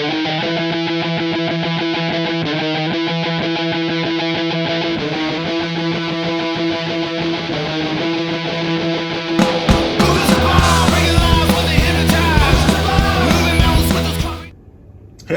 Hey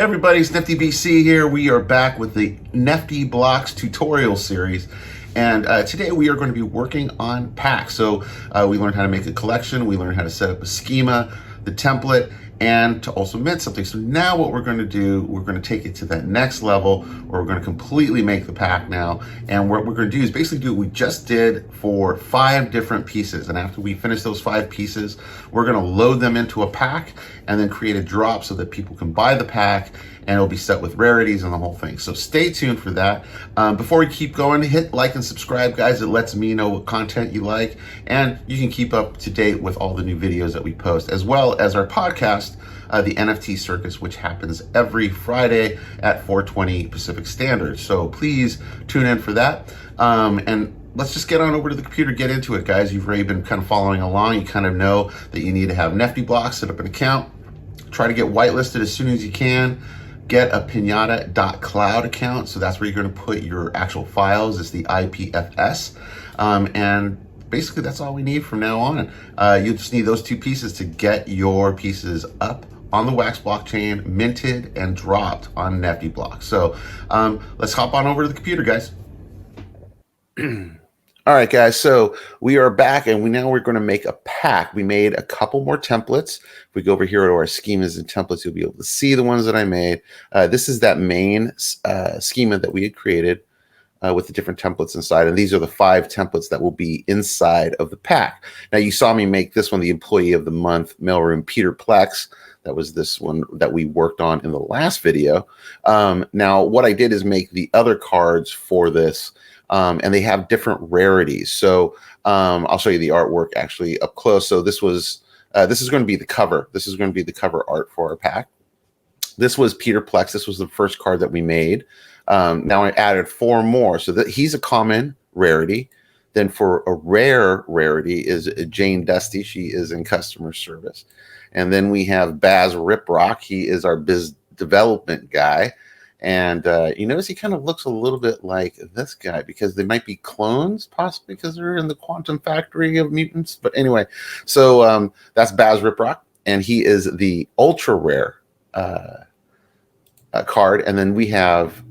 everybody, it's NiftyBC here. We are back with the NeftyBlocks tutorial series. And today we are going to be working on packs. So we learned how to make a collection, we learned how to set up a schema, the template, and to also mint something. So now what we're going to do, we're going to take it to that next level where we're going to completely make the pack now. And what we're going to do is basically do what we just did for 5 different pieces. And after we finish those 5 pieces, we're going to load them into a pack and then create a drop so that people can buy the pack and it'll be set with rarities and the whole thing. So stay tuned for that. Before we keep going, hit like and subscribe, guys. It lets me know what content you like, and you can keep up to date with all the new videos that we post, as well as our podcast, the NFT Circus, which happens every Friday at 4:20 Pacific Standard. So please tune in for that. And let's just get on over to the computer, get into it, guys. You've already been kind of following along. You kind of know that you need to have NeftyBlocks, set up an account, try to get whitelisted as soon as you can. Get a pinata.cloud account. So that's where you're going to put your actual files. It's the IPFS. And basically that's all we need from now on. You just need those 2 pieces to get your pieces up on the Wax blockchain, minted and dropped on NeftyBlocks. So let's hop on over to the computer, guys. All right, guys, so we are back and we're going to make a pack. We made a couple more templates. If we go over here to our schemas and templates, you'll be able to see the ones that I made. This is that main schema that we had created with the different templates inside. And these are the 5 templates that will be inside of the pack. Now, you saw me make this one, the Employee of the Month, Mailroom Peter Plex. That was this one that we worked on in the last video. Now, what I did is make the other cards for this. And they have different rarities. So I'll show you the artwork actually up close. So this is going to be the cover. This is going to be the cover art for our pack. This was Peter Plex. This was the first card that we made. Now I added 4 more. So that he's a common rarity. Then for a rare rarity is Jane Dusty. She is in customer service. And then we have Baz Riprock. He is our biz development guy. And you notice he kind of looks a little bit like this guy because they might be clones, possibly because they're in the quantum factory of mutants. But anyway, so that's Baz Riprock, and he is the ultra rare card. And then we have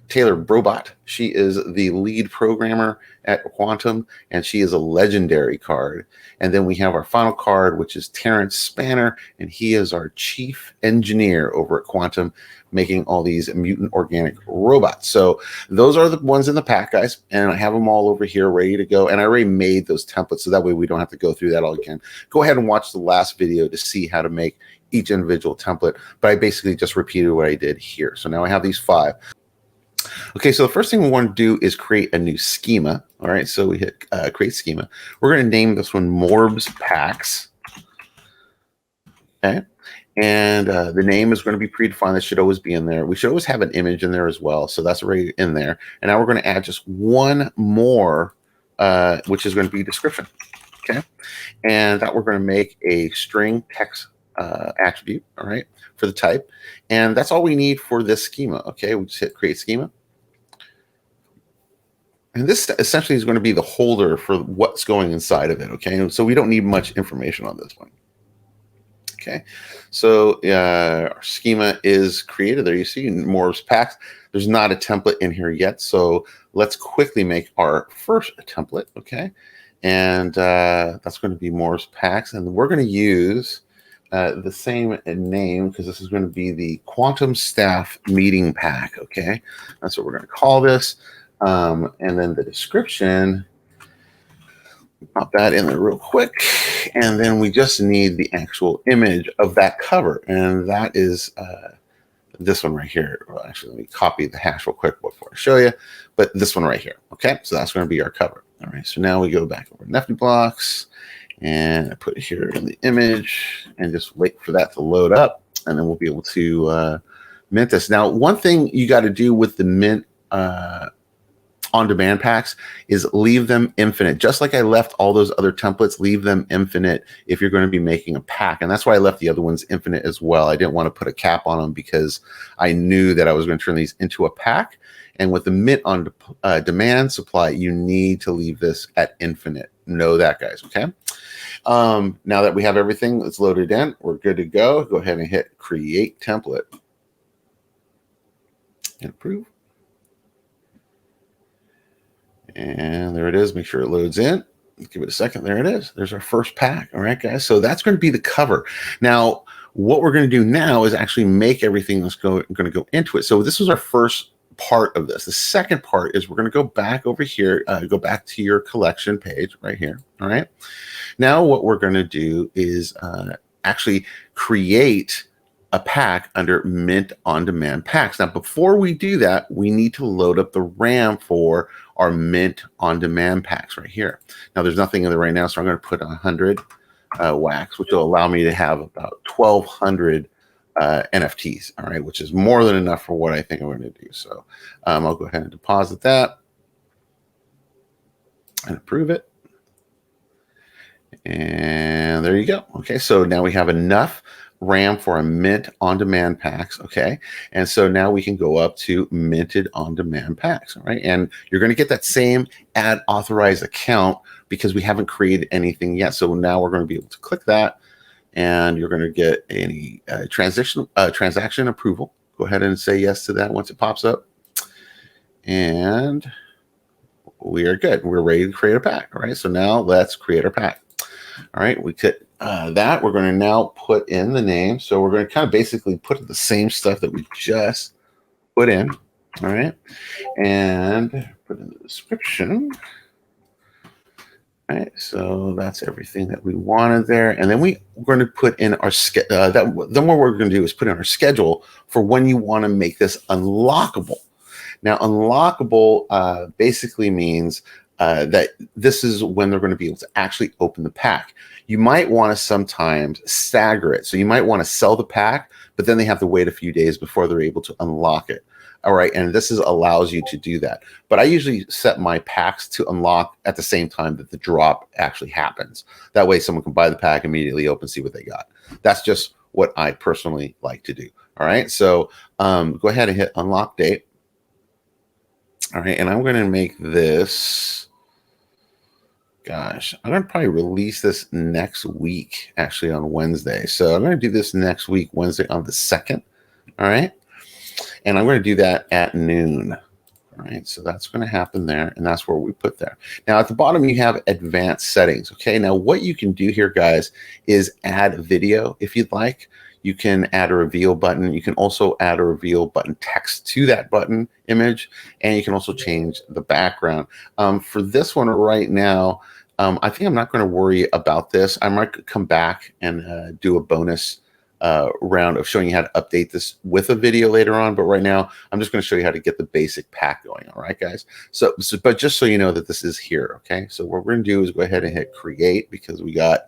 Taylor Brobot. She is the lead programmer at Quantum, and she is a legendary card. And then we have our final card, which is Terrence Spanner, and he is our chief engineer over at Quantum, making all these mutant organic robots. So those are the ones in the pack, guys, and I have them all over here ready to go. And I already made those templates, so that way we don't have to go through that all again. Go ahead and watch the last video to see how to make each individual template, but I basically just repeated what I did here. So now I have these 5. Okay, so the first thing we want to do is create a new schema. All right, so we hit create schema. We're going to name this one M.O.R.B.S PACKS. Okay, and the name is going to be predefined. That should always be in there. We should always have an image in there as well. So that's already in there. And now we're going to add just 1 more, which is going to be description. Okay, and that we're going to make a string text attribute, all right, for the type. And that's all we need for this schema. Okay, we just hit create schema. And this essentially is going to be the holder for what's going inside of it. Okay, so we don't need much information on this one. Okay, so our schema is created. There you see M.O.R.B.S PACKS. There's not a template in here yet, so let's quickly make our first template. Okay, and that's going to be M.O.R.B.S PACKS, and we're going to use the same name because this is going to be the Quantum Staff Meeting Pack. Okay, that's what we're going to call this. And then the description, pop that in there real quick. And then we just need the actual image of that cover. And that is this one right here. Well, actually, let me copy the hash real quick before I show you. But this one right here. Okay, so that's going to be our cover. All right, so now we go back over to NeftyBlocks. And I put it here in the image and just wait for that to load up. And then we'll be able to mint this. Now, one thing you got to do with the mint on-demand packs is leave them infinite. Just like I left all those other templates, leave them infinite if you're going to be making a pack. And that's why I left the other ones infinite as well. I didn't want to put a cap on them because I knew that I was going to turn these into a pack. And with the mint on demand supply, you need to leave this at infinite. Know that, guys, okay? Now that we have everything that's loaded in, we're good to go. Go ahead and hit Create Template and approve. And there it is. Make sure it loads in. Give it a second. There it is. There's our first pack. All right, guys. So that's going to be the cover. Now, what we're going to do now is actually make everything that's going to go into it. So this was our first part of this. The second part is we're going to go back over here, go back to your collection page right here. All right. Now, what we're going to do is actually create a pack under Mint on-demand packs. Now, before we do that, we need to load up the RAM for our Mint on-demand packs right here. Now, there's nothing in there right now, so I'm going to put 100 wax, which will allow me to have about 1,200 NFTs, all right, which is more than enough for what I think I'm going to do. So I'll go ahead and deposit that and approve it. And there you go. Okay, so now we have enough RAM for a Mint on-demand packs, okay? And so now we can go up to minted on-demand packs, all right? And you're going to get that same add authorized account because we haven't created anything yet. So now we're going to be able to click that, and you're going to get any transaction approval. Go ahead and say yes to that once it pops up. And we are good. We're ready to create a pack, all right? So now let's create our pack. All right, we could that we're going to now put in the name. So we're going to kind of basically put the same stuff that we just put in. All right, and put in the description. All right, so that's everything that we wanted there. And then we're going to put in our then what we're going to do is put in our schedule for when you want to make this unlockable. Now, unlockable basically means that this is when they're going to be able to actually open the pack. You might want to sometimes stagger it. So you might want to sell the pack, but then they have to wait a few days before they're able to unlock it. All right, and this allows you to do that. But I usually set my packs to unlock at the same time that the drop actually happens. That way someone can buy the pack, immediately open, see what they got. That's just what I personally like to do. All right, so go ahead and hit unlock date. All right, and I'm going to make this, gosh, I'm going to probably release this next week, actually on Wednesday. So I'm going to do this next week, Wednesday on the 2nd. All right. And I'm going to do that at noon. All right. So that's going to happen there. And that's where we put there. Now at the bottom, you have advanced settings. Okay. Now what you can do here, guys, is add video if you'd like. You can add a reveal button. You can also add a reveal button text to that button image. And you can also change the background. For this one right now, I think I'm not going to worry about this. I might come back and do a bonus round of showing you how to update this with a video later on. But right now, I'm just going to show you how to get the basic pack going. All right, guys. So but just so you know that this is here. Okay. So what we're going to do is go ahead and hit create because we got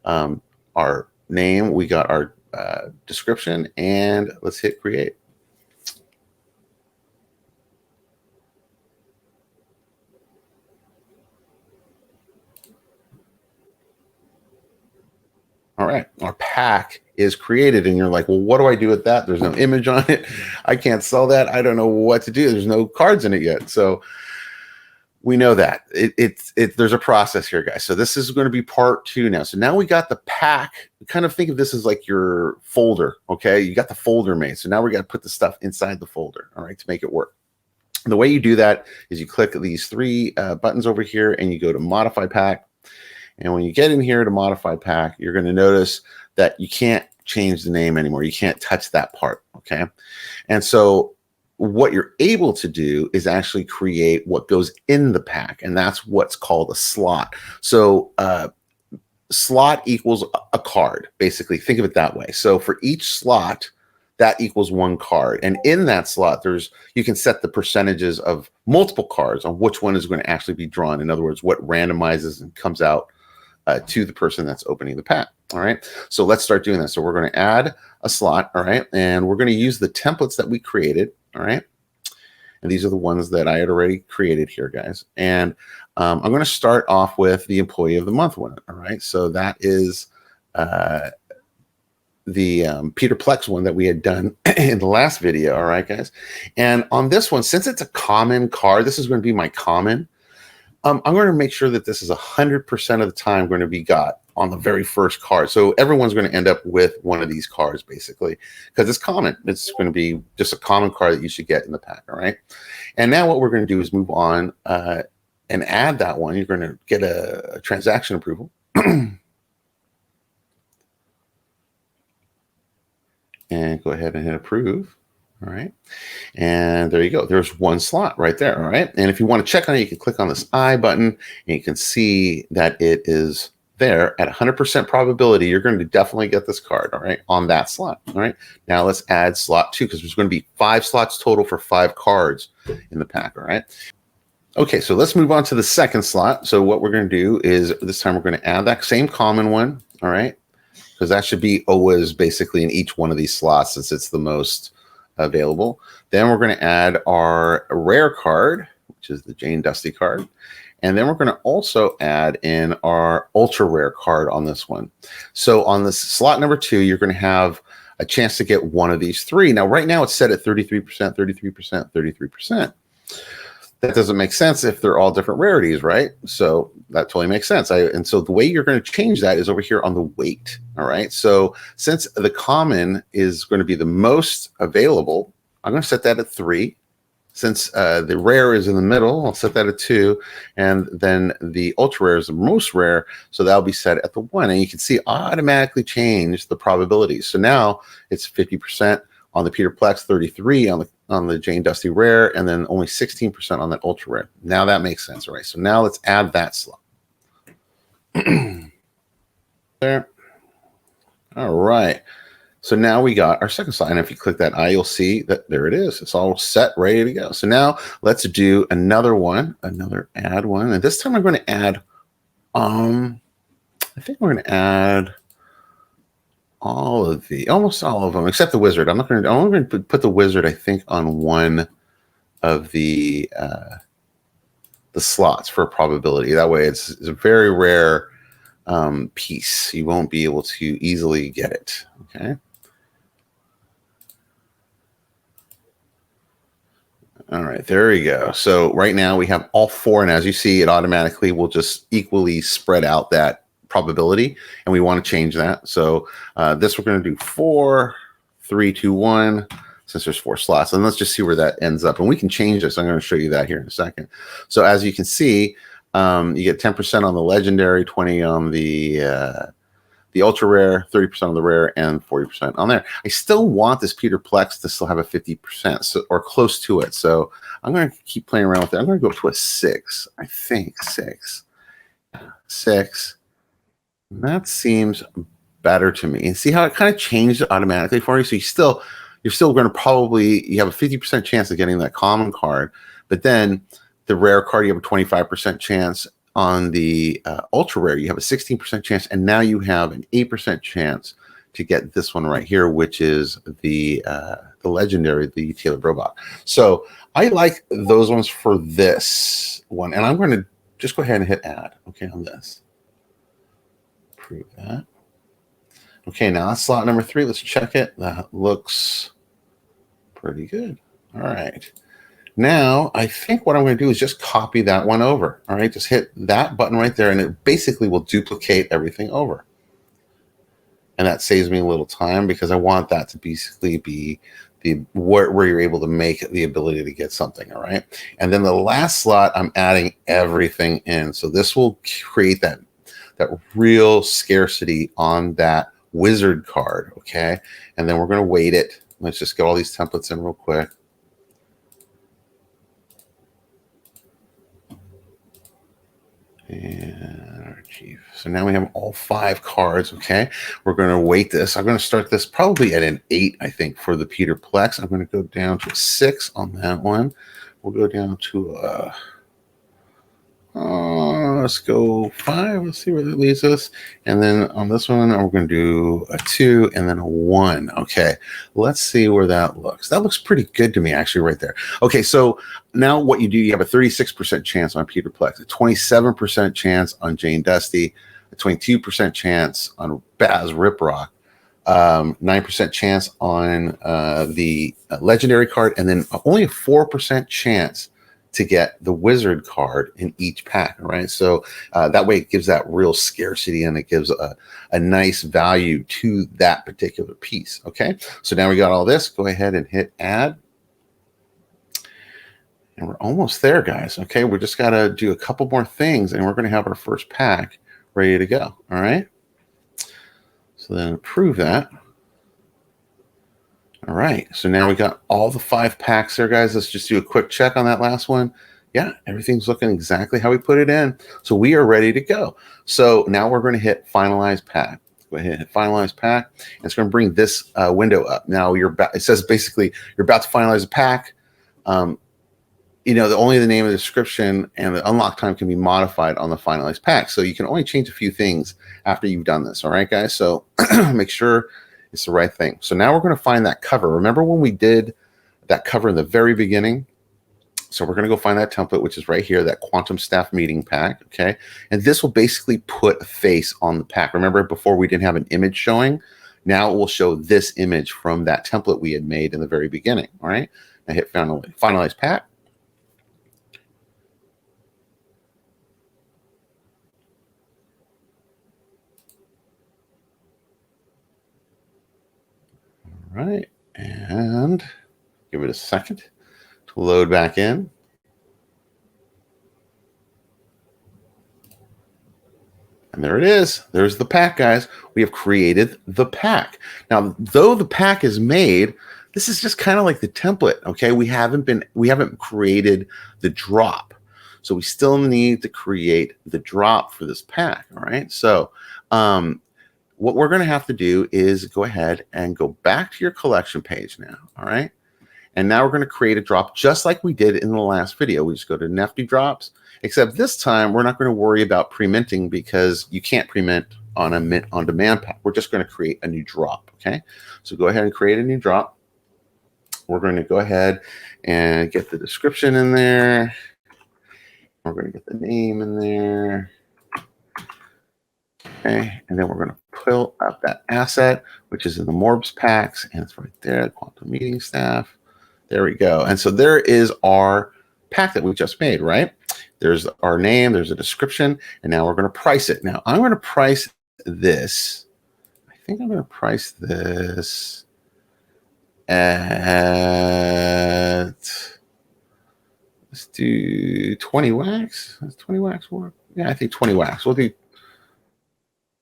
our name, we got our description, and let's hit create. All right, our pack is created, and you're like, well, what do I do with that? There's no image on it. I can't sell that. I don't know what to do. There's no cards in it yet. So we know that there's a process here, guys. So this is going to be part 2 now. So now we got the pack. Kind of think of this as like your folder. Okay, you got the folder made. So now we got to put the stuff inside the folder. All right, to make it work. The way you do that is you click these 3 buttons over here, and you go to modify pack. And when you get in here to modify pack, you're going to notice that you can't change the name anymore. You can't touch that part. Okay, and so what you're able to do is actually create what goes in the pack, and that's what's called a slot. So slot equals a card, basically. Think of it that way. So for each slot, that equals 1 card, and in that slot, you can set the percentages of multiple cards on which one is going to actually be drawn. In other words, what randomizes and comes out to the person that's opening the pack. All right, so let's start doing this. So we're going to add a slot. All right, and we're going to use the templates that we created. All right, And these are the ones that I had already created here, guys. And I'm going to start off with the Employee of the Month one. All right, so that is the Peter Plex one that we had done in the last video. All right, guys. And on this one, since it's a common card, this is going to be my common. I'm going to make sure that this is 100% of the time going to be got on the very first card. So everyone's going to end up with one of these cards, basically, because it's common. It's going to be just a common card that you should get in the pack, all right? And now what we're going to do is move on and add that one. You're going to get a transaction approval. And go ahead and hit approve. All right. And there you go. There's one slot right there. All right. And if you want to check on it, you can click on this I button and you can see that it is there at 100% probability. You're going to definitely get this card. All right. On that slot. All right. Now let's add slot 2 because there's going to be 5 slots total for 5 cards in the pack. All right. Okay. So let's move on to the second slot. So what we're going to do is this time we're going to add that same common one. All right. Because that should be always basically in each one of these slots since it's the most available. Then we're going to add our rare card, which is the Jane Dusty card. And then we're going to also add in our ultra rare card on this one. So on this slot number 2, you're going to have a chance to get one of these 3. Now, right now it's set at 33%, 33%, 33%. That doesn't make sense if they're all different rarities, right? So that totally makes sense. And so the way you're going to change that is over here on the weight. All right. So since the common is going to be the most available, I'm going to set that at 3. Since the rare is in the middle, I'll set that at 2. And then the ultra rare is the most rare. So that'll be set at the 1. And you can see automatically change the probabilities. So now it's 50% on the Peter Plex, 33 on the Jane Dusty rare, and then only 16% on that ultra rare. Now that makes sense. All right. So now let's add that slot. There. All right. So now we got our second slot. And if you click that I, you'll see that there it is. It's all set, ready to go. So now let's do another one, another add one. And this time I'm going to add, I think we're going to add almost all of them, except the wizard. I'm only going to put the wizard, I think, on one of the slots for probability. That way it's a very rare piece. You won't be able to easily get it. Okay. All right, there we go. So right now we have all 4, and as you see, it automatically will just equally spread out that probability, and we want to change that. So this we're going to do 4, 3, 2, 1, since there's 4 slots. And let's just see where that ends up. And we can change this. I'm going to show you that here in a second. So as you can see, you get 10% on the legendary, 20 on the ultra rare, 30% on the rare, and 40% on there. I still want this Peter Plex to still have a 50% or close to it. So I'm going to keep playing around with it. I'm going to go to a 6. I think 6. 6. That seems better to me. And see how it kind of changed it automatically for you. So you're still going to you have a 50% chance of getting that common card, but then the rare card, you have a 25% chance. On the ultra rare, you have a 16% chance, and now you have an 8% chance to get this one right here, which is the legendary, the Taylor Robot. So I like those ones for this one, and I'm going to just go ahead and hit add. Okay, on this. Prove that. Okay, now that's slot number 3. Let's check it. That looks pretty good. All right. Now, I think what I'm going to do is just copy that one over. All right, just hit that button right there, and it basically will duplicate everything over. And that saves me a little time because I want that to basically be where you're able to make the ability to get something. All right. And then the last slot, I'm adding everything in. So this will create that real scarcity on that wizard card. Okay. And then we're going to weight it. Let's just get all these templates in real quick. And our chief. So now we have all 5 cards. Okay, we're going to weight this. I'm going to start this probably at an 8, I think, for the Peter Plex. I'm going to go down to a 6 on that one. We'll go down to Let's go 5. Let's see where that leads us. And then on this one, we're going to do a 2 and then a 1. Okay, let's see where that looks. That looks pretty good to me, actually, right there. Okay, so now what you do, you have a 36% chance on Peter Plex, a 27% chance on Jane Dusty, a 22% chance on Baz Riprock, 9% chance on the legendary card, and then only a 4% chance to get the wizard card in each pack. All right, so that way it gives that real scarcity and it gives a nice value to that particular piece. Okay, so now we got all this. Go ahead and hit add. And we're almost there, guys. Okay, we just got to do a couple more things and we're going to have our first pack ready to go. All right, so then approve that. All right, so now we got all the 5 packs there, guys. Let's just do a quick check on that last one. Yeah, everything's looking exactly how we put it in. So we are ready to go. So now we're going to hit finalize pack. Go ahead and hit finalize pack. And it's going to bring this window up. Now it says basically you're about to finalize a pack. Only the name, the description, and the unlock time can be modified on the finalized pack. So you can only change a few things after you've done this. All right, guys. So make sure it's the right thing. So now we're going to find that cover. Remember when we did that cover in the very beginning? So we're going to go find that template, which is right here, that quantum staff meeting pack. Okay. And this will basically put a face on the pack. Remember before we didn't have an image showing? Now it will show this image from that template we had made in the very beginning. All right. Now hit finalize pack. Right, and give it a second to load back in. And there it is. There's the pack, guys. We have created the pack. Now, though the pack is made, this is just kind of like the template, okay? We haven't created the drop. So we still need to create the drop for this pack, all right? So, what we're going to have to do is go ahead and go back to your collection page now, all right? And now we're going to create a drop just like we did in the last video. We just go to Nefty Drops, except this time we're not going to worry about pre-minting because you can't pre-mint on a mint on demand pack. We're just going to create a new drop, okay? So go ahead and create a new drop. We're going to go ahead and get the description in there. We're going to get the name in there. Okay, and then we're going to pull up that asset, which is in the M.O.R.B.S packs, and it's right there, quantum meeting staff. There we go. And so there is our pack that we just made, right? There's our name, there's a description, and now we're going to price it. Now I'm going to price this. I think I'm going to price this at, let's do 20 wax. Does 20 wax work? Yeah, I think 20 wax. We'll do.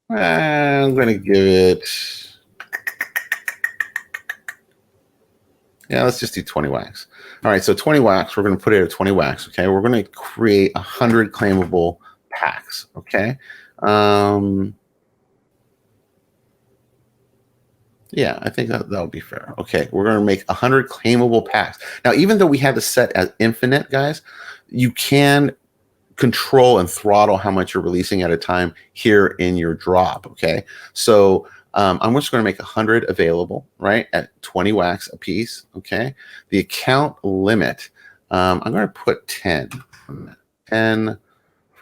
I'm going to give it, yeah, let's just do 20 wax. All right, so 20 wax, we're going to put it at 20 wax, okay? We're going to create 100 claimable packs, okay? Yeah, I think that would be fair. Okay, we're going to make 100 claimable packs. Now, even though we have this set as infinite, guys, you can control and throttle how much you're releasing at a time here in your drop, okay? So I'm just going to make 100 available, right, at 20 wax a piece, okay? The account limit, I'm going to put 10 for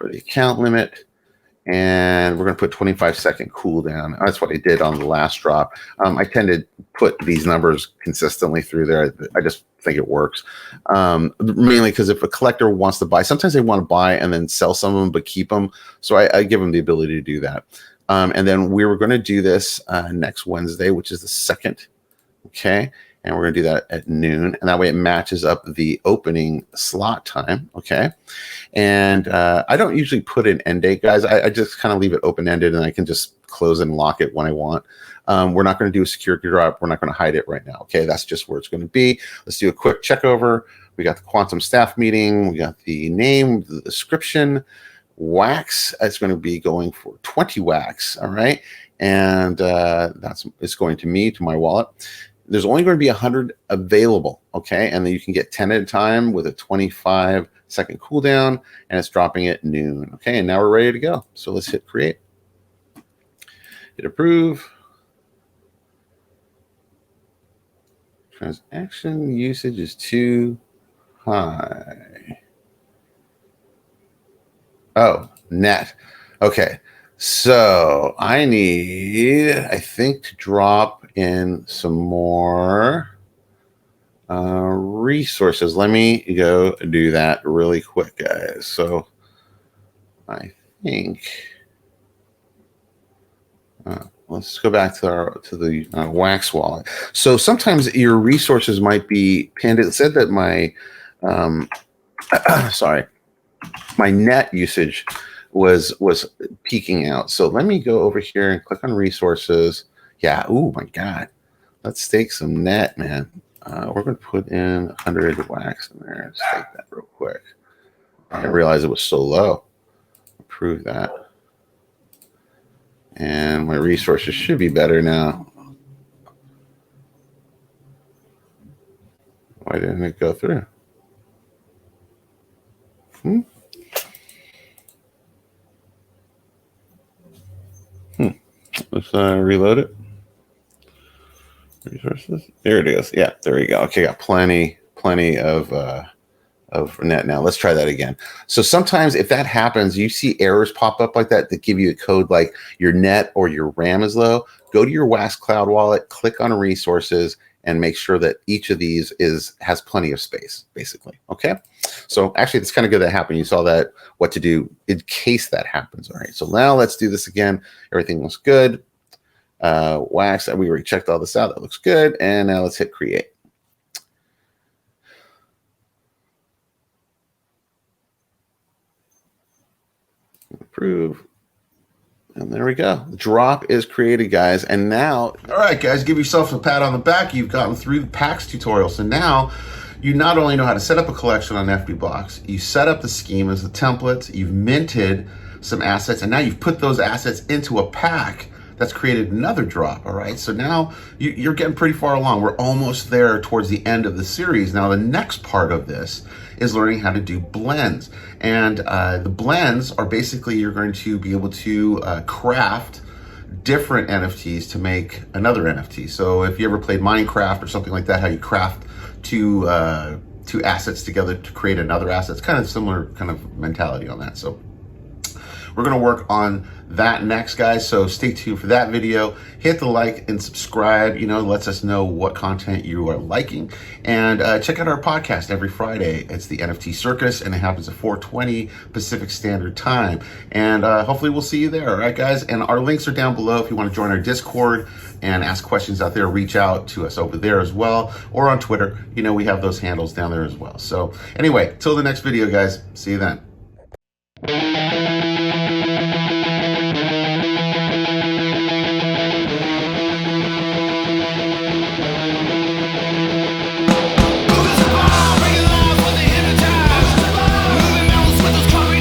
the account limit, and we're going to put 25-second cooldown. That's what I did on the last drop. I tend to put these numbers consistently through there. I just think it works. Mainly because if a collector wants to buy, sometimes they want to buy and then sell some of them but keep them. So I give them the ability to do that. And then we were going to do this next Wednesday, which is the 2nd. Okay. And we're going to do that at noon. And that way it matches up the opening slot time. Okay. And I don't usually put an end date, guys. I just kind of leave it open-ended and I can just close and lock it when I want. We're not going to do a security drop. We're not going to hide it right now. Okay. That's just where it's going to be. Let's do a quick check over. We got the quantum staff meeting. We got the name, the description, wax. It's going to be going for 20 wax. All right. And it's going to me, to my wallet. There's only going to be 100 available, okay? And then you can get 10 at a time with a 25 second cooldown, and it's dropping at noon. Okay, and now we're ready to go. So let's hit create. Hit approve. Transaction usage is too high. Oh, net. Okay, so I need, I think, to drop in some more resources. Let me go do that really quick, guys. So I think let's go back to the Wax wallet. So sometimes your resources might be pinned. It said that my sorry, my net usage was peaking out. So let me go over here and click on resources. Yeah. Oh my God. Let's stake some net, man. We're going to put in 100 wax in there and stake that real quick. I didn't realize it was so low. Approve that. And my resources should be better now. Why didn't it go through? Let's reload it. Resources. There it is. Yeah, there we go. Okay, got plenty of net now. Let's try that again. So sometimes if that happens, you see errors pop up like that give you a code like your net or your RAM is low. Go to your Wax Cloud wallet, click on resources, and make sure that each of these has plenty of space, basically. Okay. So actually, it's kind of good that happened. You saw that what to do in case that happens. All right. So now let's do this again. Everything looks good. Wax, we already checked all this out. That looks good. And now let's hit create. Approve. And there we go. The drop is created, guys. And now, all right, guys, give yourself a pat on the back. You've gotten through the PACKS tutorial. So now you not only know how to set up a collection on NeftyBlocks, you set up the schemas, the templates, you've minted some assets, and now you've put those assets into a pack that's created another drop. All right, so now you're getting pretty far along. We're almost there towards the end of the series. Now the next part of this is learning how to do blends, and the blends are basically you're going to be able to craft different NFTs to make another NFT. So if you ever played Minecraft or something like that, how you craft two assets together to create another asset, it's kind of similar kind of mentality on that. So we're going to work on that next, guys. So stay tuned for that video. Hit the like and subscribe. You know, lets us know what content you are liking. And check out our podcast every Friday. It's the NFT Circus, and it happens at 4:20 Pacific Standard Time. And hopefully we'll see you there. All right, guys. And our links are down below if you want to join our Discord and ask questions out there. Reach out to us over there as well, or on Twitter. You know, we have those handles down there as well. So anyway, till the next video, guys. See you then.